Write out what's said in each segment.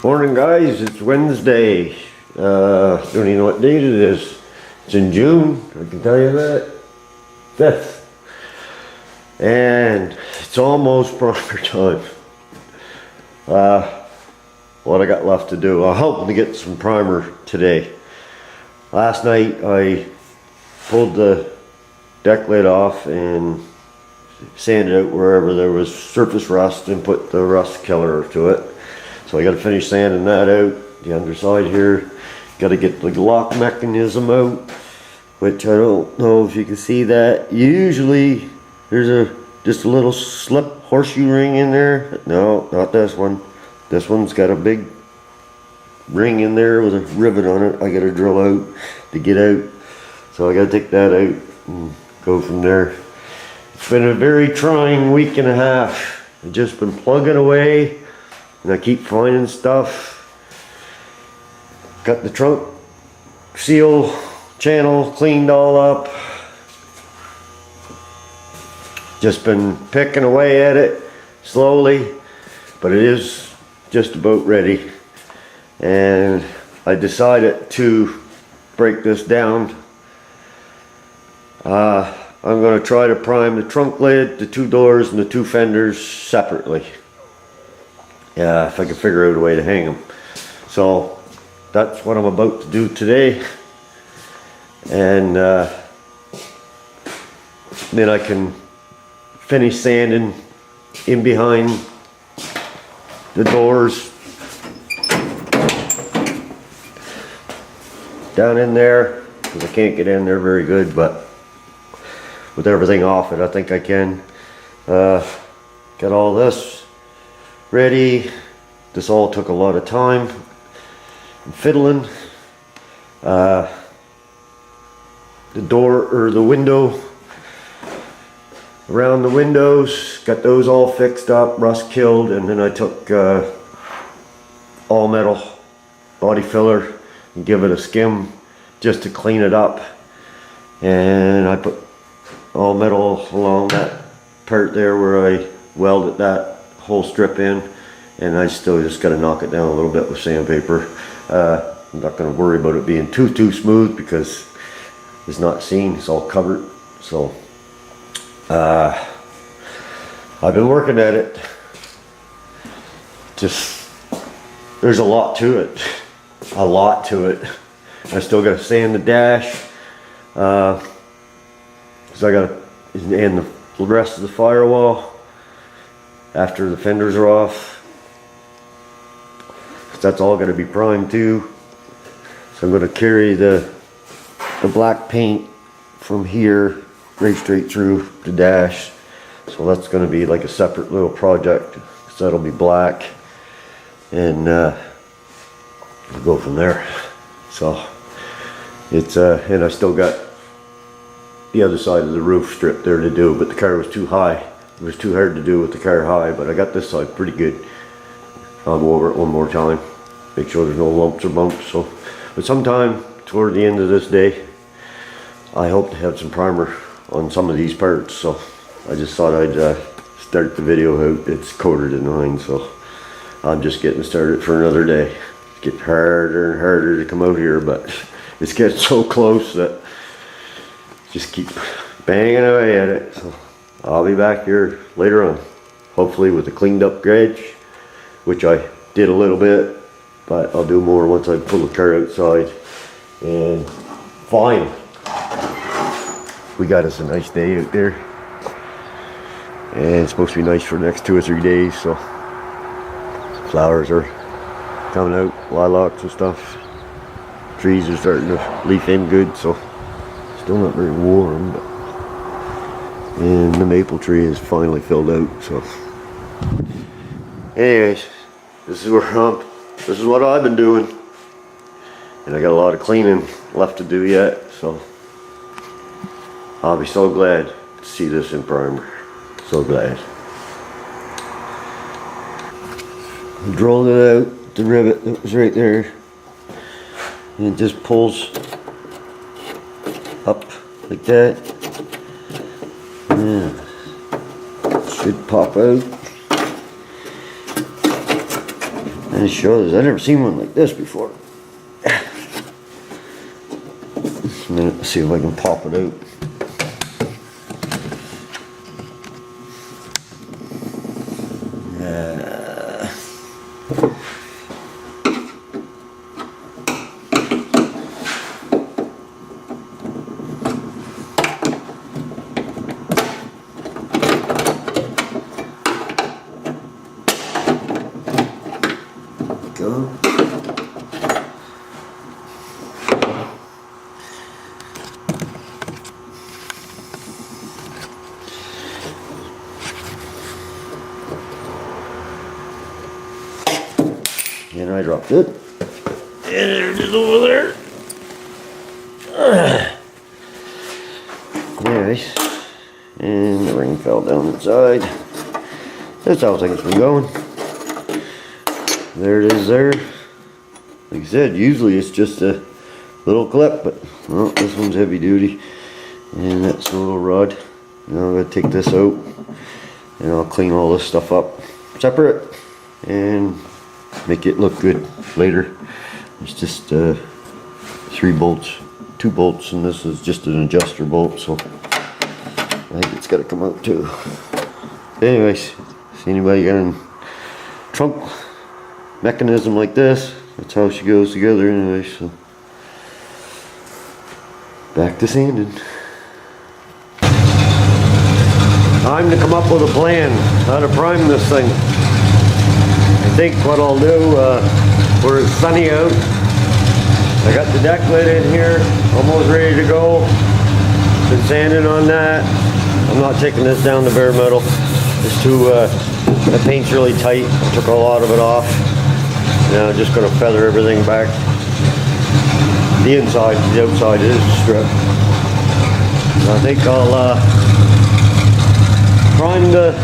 Morning guys, it's Wednesday. Don't even know what date it is. It's in June, I can tell you that. 5th. And it's almost proper time. What I got left to do, I'm hoping to get some primer today. Last night I pulled the deck lid off and sanded out wherever there was surface rust and put the rust killer to it. So I got to finish sanding that out. The underside here, got to get the lock mechanism out, which I don't know if you can see that. Usually there's just a little slip horseshoe ring in there. No, not this one. This one's got a big ring in there with a rivet on it. I got to drill out to get out. So I got to take that out and go from there. It's been a very trying week and a half. I've just been plugging away and I keep finding stuff. Got the trunk seal channel cleaned all up. Just been picking away at it slowly, but it is just about ready. And I decided to break this down. I'm going to try to prime the trunk lid, the two doors, and the two fenders separately. Yeah, if I can figure out a way to hang them. So that's what I'm about to do today. And then I can finish sanding in behind the doors. Down in there, because I can't get in there very good, but with everything off it, I think I can. Got all this ready. This all took a lot of time and fiddling. The door or the window, around the windows, got those all fixed up, rust killed, and then I took all metal body filler and give it a skim just to clean it up. And I put all metal along that part there where I welded that whole strip in, and I still just got to knock it down a little bit with sandpaper. I'm not going to worry about it being too smooth because it's not seen, it's all covered. So I've been working at it. Just there's a lot to it. I still got to sand the dash, because I got to, and the rest of the firewall after the fenders are off. That's all got to be primed too. So I'm going to carry the black paint from here right straight through the dash. So that's going to be like a separate little project. So that'll be black, and we'll go from there. So it's and I still got the other side of the roof strip there to do, but the car was too high. It was too hard to do with the car high, but I got this side pretty good. I'll go over it one more time, make sure there's no lumps or bumps. So, but sometime toward the end of this day, I hope to have some primer on some of these parts. So I just thought I'd start the video out. It's 8:45, so I'm just getting started for another day. It's getting harder and harder to come out here, but it's getting so close that just keep banging away at it. So I'll be back here later on, hopefully with a cleaned up garage, which I did a little bit, but I'll do more once I pull the car outside. And fine, we got us a nice day out there, and it's supposed to be nice for the next 2 or 3 days. So flowers are coming out, lilacs and stuff. Trees are starting to leaf in good, so still not very warm, but, and the maple tree is finally filled out. So anyways, this is what I've been doing, and I got a lot of cleaning left to do yet. So I'll be so glad to see this in primer. So glad. I drilled it out, the rivet that was right there, and it just pulls up like that. Yeah, should pop out. And it shows, I've never seen one like this before. A minute, let's see if I can pop it out. Go. And I dropped it. And there it is over there. Nice. And the ring fell down inside. That's how things been going. There it is there. Like I said, usually it's just a little clip, but well, this one's heavy duty. And that's a little rod. Now I'm going to take this out and I'll clean all this stuff up separate and make it look good later. It's just 3 bolts, 2 bolts, and this is just an adjuster bolt, so I think it's got to come out too. Anyways, see anybody got a trunk mechanism like this? That's how she goes together anyway. So back to sanding. Time to come up with a plan how to prime this thing. I think what I'll do, where it's sunny out, I got the deck lid in here, almost ready to go. Been sanding on that. I'm not taking this down to bare metal. It's too, the paint's really tight. I took a lot of it off. Now I'm just going to feather everything back. The inside, the outside is stripped. I think I'll prime the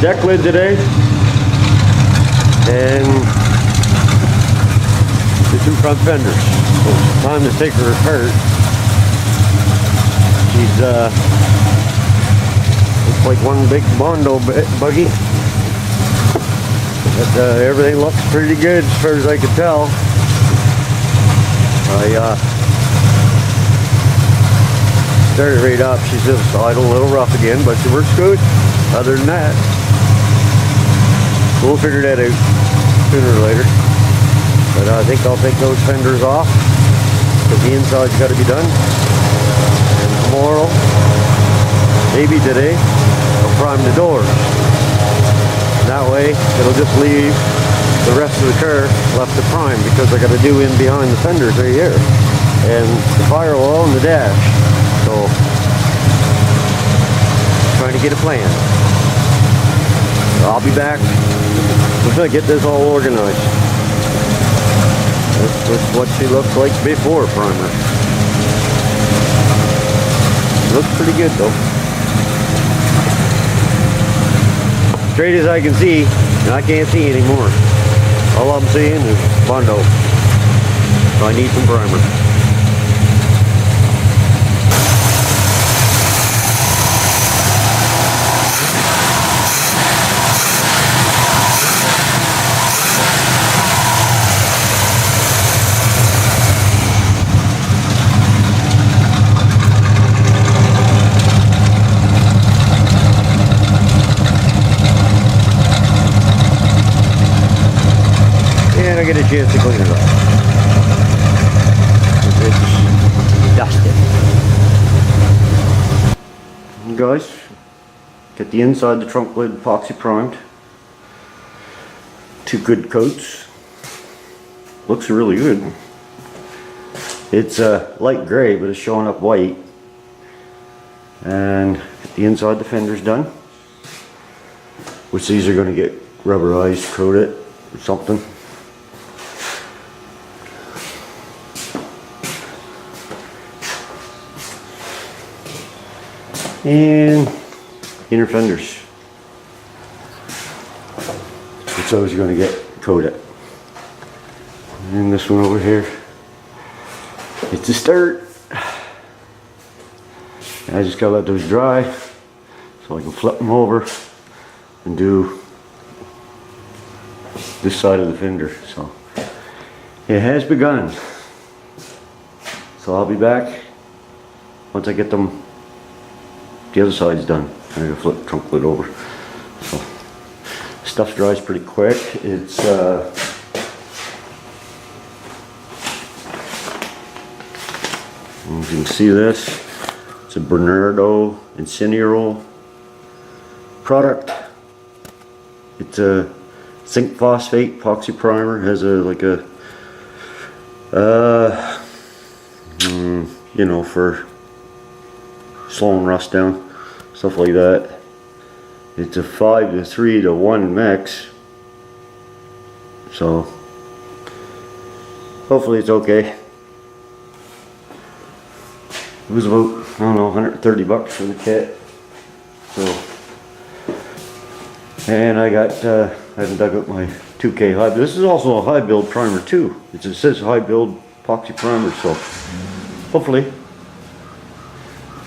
deck lid today. And the 2 front fenders. So it's time to take her apart. She's looks like one big bondo buggy. But everything looks pretty good as far as I can tell. I started right up. She's just idle, a little rough again, but she works good. Other than that, we'll figure that out sooner or later. But I think I'll take those fenders off because the inside's got to be done. And tomorrow, maybe today, I'll prime the doors. That way, it'll just leave the rest of the car left to prime because I got to do in behind the fenders right here. And the firewall and the dash. So, trying to get a plan. I'll be back. We're going to get this all organized. This is what she looks like before primer. Looks pretty good though. Straight as I can see, and I can't see anymore. All I'm seeing is bondo. So I need some primer. And I get a chance to clean it up. It's dusted. And guys, get the inside of the trunk lid epoxy primed. 2 good coats. Looks really good. It's light gray, but it's showing up white. And get the inside of the fenders done. Which these are going to get rubberized, coated, or something. And inner fenders. It's always going to get coated. And this one over here, it's a start. I just gotta let those dry so I can flip them over and do this side of the fender. So it has begun. So I'll be back once I get them. The other side's done. I gotta flip the trunk lid over. So stuff dries pretty quick. It's you can see this. It's a Bernardo Incendiary product. It's a zinc phosphate epoxy primer. It has a you know, for slowing rust down, stuff like that. It's a 5-to-3-to-1 mix, so hopefully it's okay. It was about, I don't know, 130 bucks for the kit. So, and I got, I haven't dug up my 2K high. This is also a high build primer too. It says high build epoxy primer, so hopefully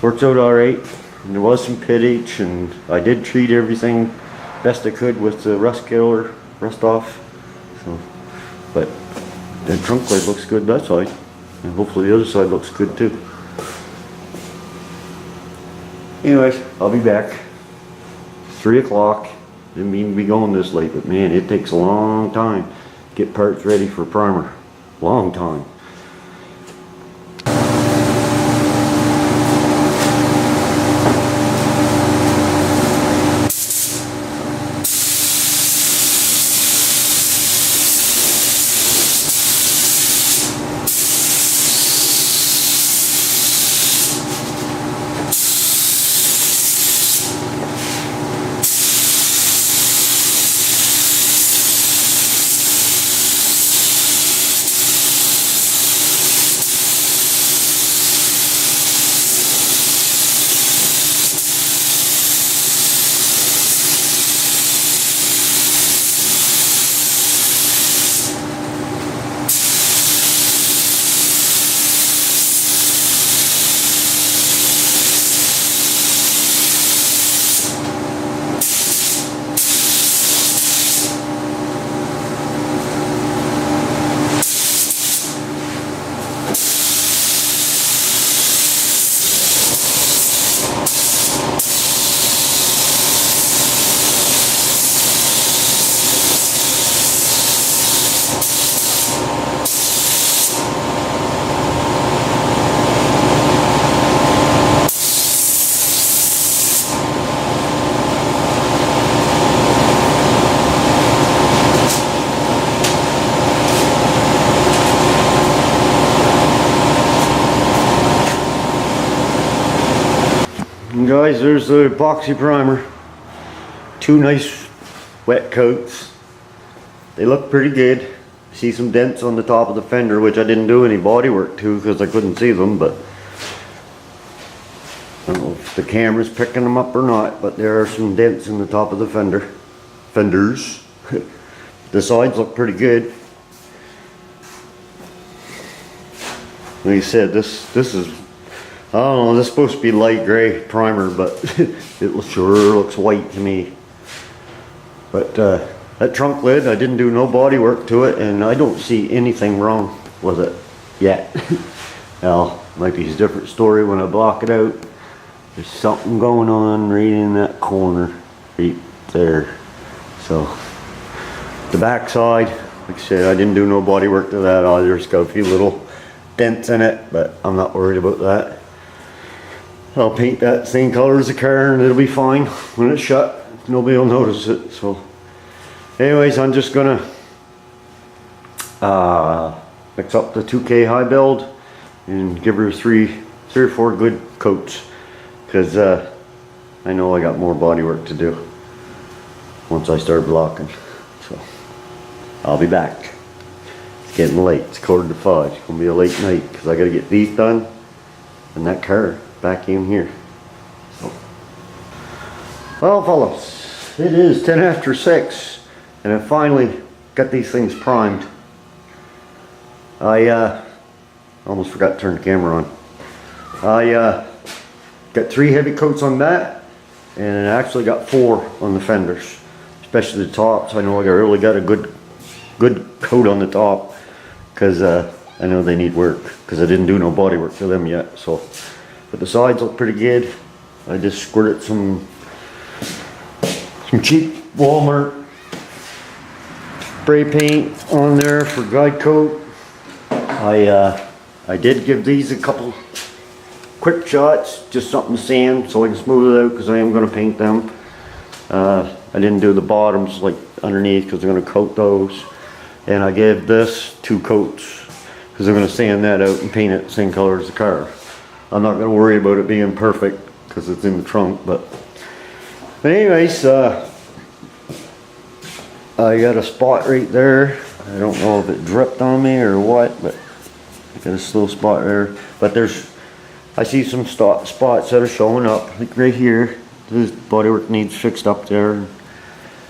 works out alright. And there was some pittage, and I did treat everything best I could with the rust killer, rust off. So, but the trunk lid looks good that side, and hopefully the other side looks good too. Anyways, I'll be back. 3 o'clock. Didn't mean to be going this late, but man, it takes a long time to get parts ready for primer. Long time. And guys, there's the epoxy primer. 2 nice wet coats. They look pretty good. See some dents on the top of the fender, which I didn't do any body work to because I couldn't see them, but I don't know if the camera's picking them up or not, but there are some dents in the top of the fenders. The sides look pretty good. Like I said, this is, I don't know, this is supposed to be light gray primer, but it sure looks white to me. But that trunk lid, I didn't do no body work to it, and I don't see anything wrong with it yet. Now, might be a different story when I block it out. There's something going on right in that corner, right there. So, the back side, like I said, I didn't do no body work to that either. It's got a few little dents in it, but I'm not worried about that. I'll paint that same color as the car and it'll be fine when it's shut. Nobody will notice it. So anyways, I'm just gonna mix up the 2K high build and give her three or four good coats, because I know I got more body work to do once I start blocking. So I'll be back. It's getting late. It's 4:45. It's gonna be a late night because I gotta get these done and that car back in here. So, well, fellas, it is 10 after 6 and I finally got these things primed. I almost forgot to turn the camera on. I got 3 heavy coats on that, and I actually got 4 on the fenders, especially the tops. I know I really got a good good coat on the top, because I know they need work, because I didn't do no body work to them yet. So, but the sides look pretty good. I just squirted some cheap Walmart spray paint on there for guide coat. I did give these a couple quick shots, just something to sand so I can smooth it out, because I am going to paint them. I didn't do the bottoms like underneath because I'm going to coat those. And I gave this 2 coats because I'm going to sand that out and paint it the same color as the car. I'm not going to worry about it being perfect because it's in the trunk, but anyways, I got a spot right there. I don't know if it dripped on me or what, but I got a little spot there. But I see some spots that are showing up, like right here. This bodywork needs fixed up there.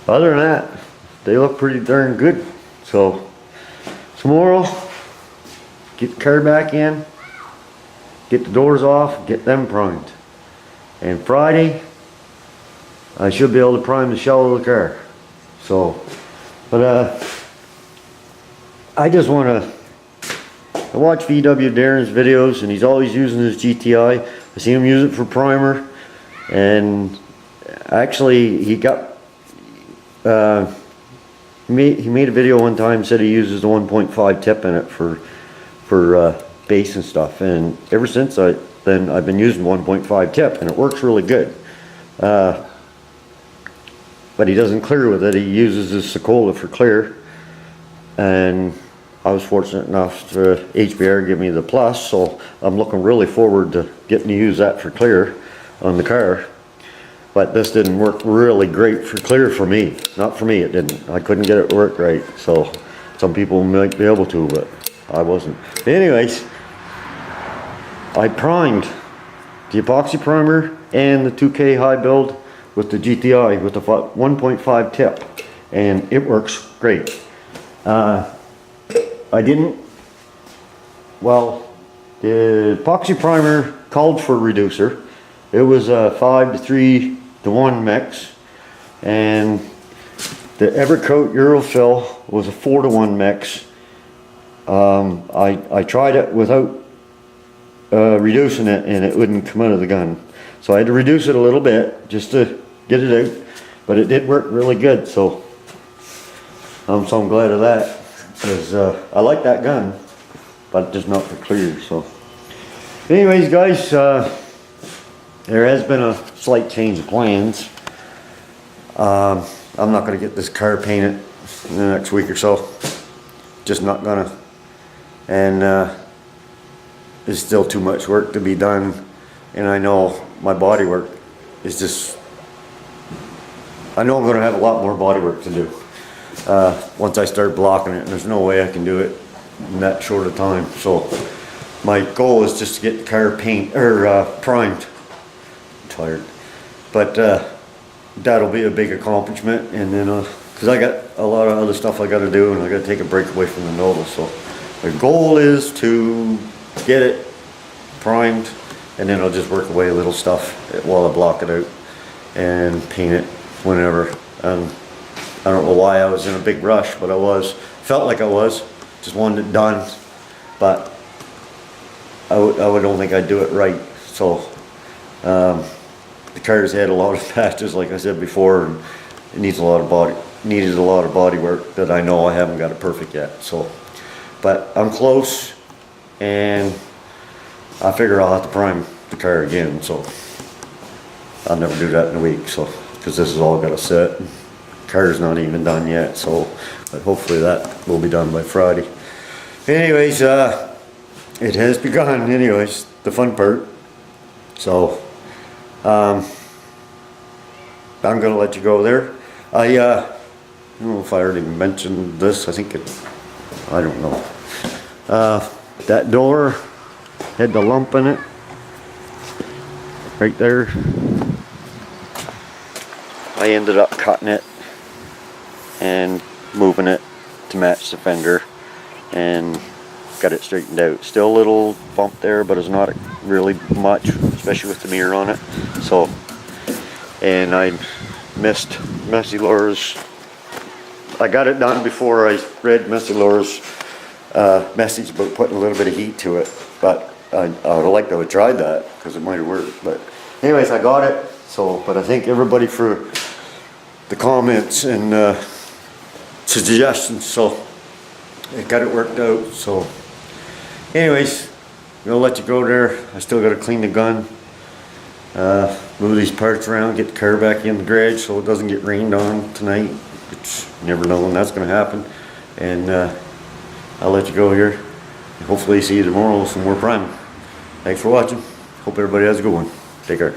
Other than that, they look pretty darn good. So tomorrow, get the car back in, get the doors off, get them primed. And Friday, I should be able to prime the shell of the car. So, but I just want to, I watch VW Darren's videos, and he's always using his GTI. I see him use it for primer, and actually he got, he made a video one time, said he uses the 1.5 tip in it for base and stuff, and ever since then I've been using 1.5 tip, and it works really good. But he doesn't clear with it. He uses his Sokola for clear, and I was fortunate enough to HBR give me the plus, so I'm looking really forward to getting to use that for clear on the car. But this didn't work really great for clear for me. Not for me, it didn't. I couldn't get it to work right. So some people might be able to, but I wasn't. Anyways, I primed the epoxy primer and the 2K high build with the GTI with the 1.5 tip, and it works great. I didn't, well, the epoxy primer called for a reducer. It was a 5-to-3-to-1 mix, and the Evercoat Eurofill was a 4-to-1 mix. I tried it without reducing it, and it wouldn't come out of the gun. So I had to reduce it a little bit just to get it out, but it did work really good. So I'm glad of that, because I like that gun, but just not for clear. So anyways, guys, there has been a slight change of plans. I'm not going to get this car painted in the next week or so. Just not gonna. And there's still too much work to be done, and I know my body work is just, I know I'm going to have a lot more body work to do once I start blocking it, and there's no way I can do it in that short a time. So my goal is just to get the car primed. I'm tired, but that'll be a big accomplishment. And then because I got a lot of other stuff I got to do, and I got to take a break away from the Nova. So my goal is to get it primed, and then I'll just work away little stuff while I block it out and paint it whenever. I don't know why I was in a big rush, but felt like I was, just wanted it done, but I don't think I'd do it right. So the car's had a lot of patches, like I said before, and it needed a lot of body work that I know I haven't got it perfect yet. So, but I'm close, and I figure I'll have to prime the car again. So I'll never do that in a week. So because this is all got to set. Car's not even done yet. So, but hopefully that will be done by Friday. Anyways, it has begun. Anyways, the fun part. So I'm gonna let you go there. I don't know if I already mentioned this. I think I don't know. That door had the lump in it right there. I ended up cutting it and moving it to match the fender, and got it straightened out. Still a little bump there, but it's not really much, especially with the mirror on it. So, and I missed Messy Laura's I got it done before I read Mr. Laura's message about putting a little bit of heat to it, but I would have liked to have tried that because it might have worked. But anyways, I got it. So, but I thank everybody for the comments and suggestions. So I got it worked out. So anyways, I'm gonna let you go there. I still gotta clean the gun, move these parts around, get the car back in the garage so it doesn't get rained on tonight, which you never know when that's gonna happen. And I'll let you go here. Hopefully see you tomorrow with some more priming. Thanks for watching. Hope everybody has a good one. Take care.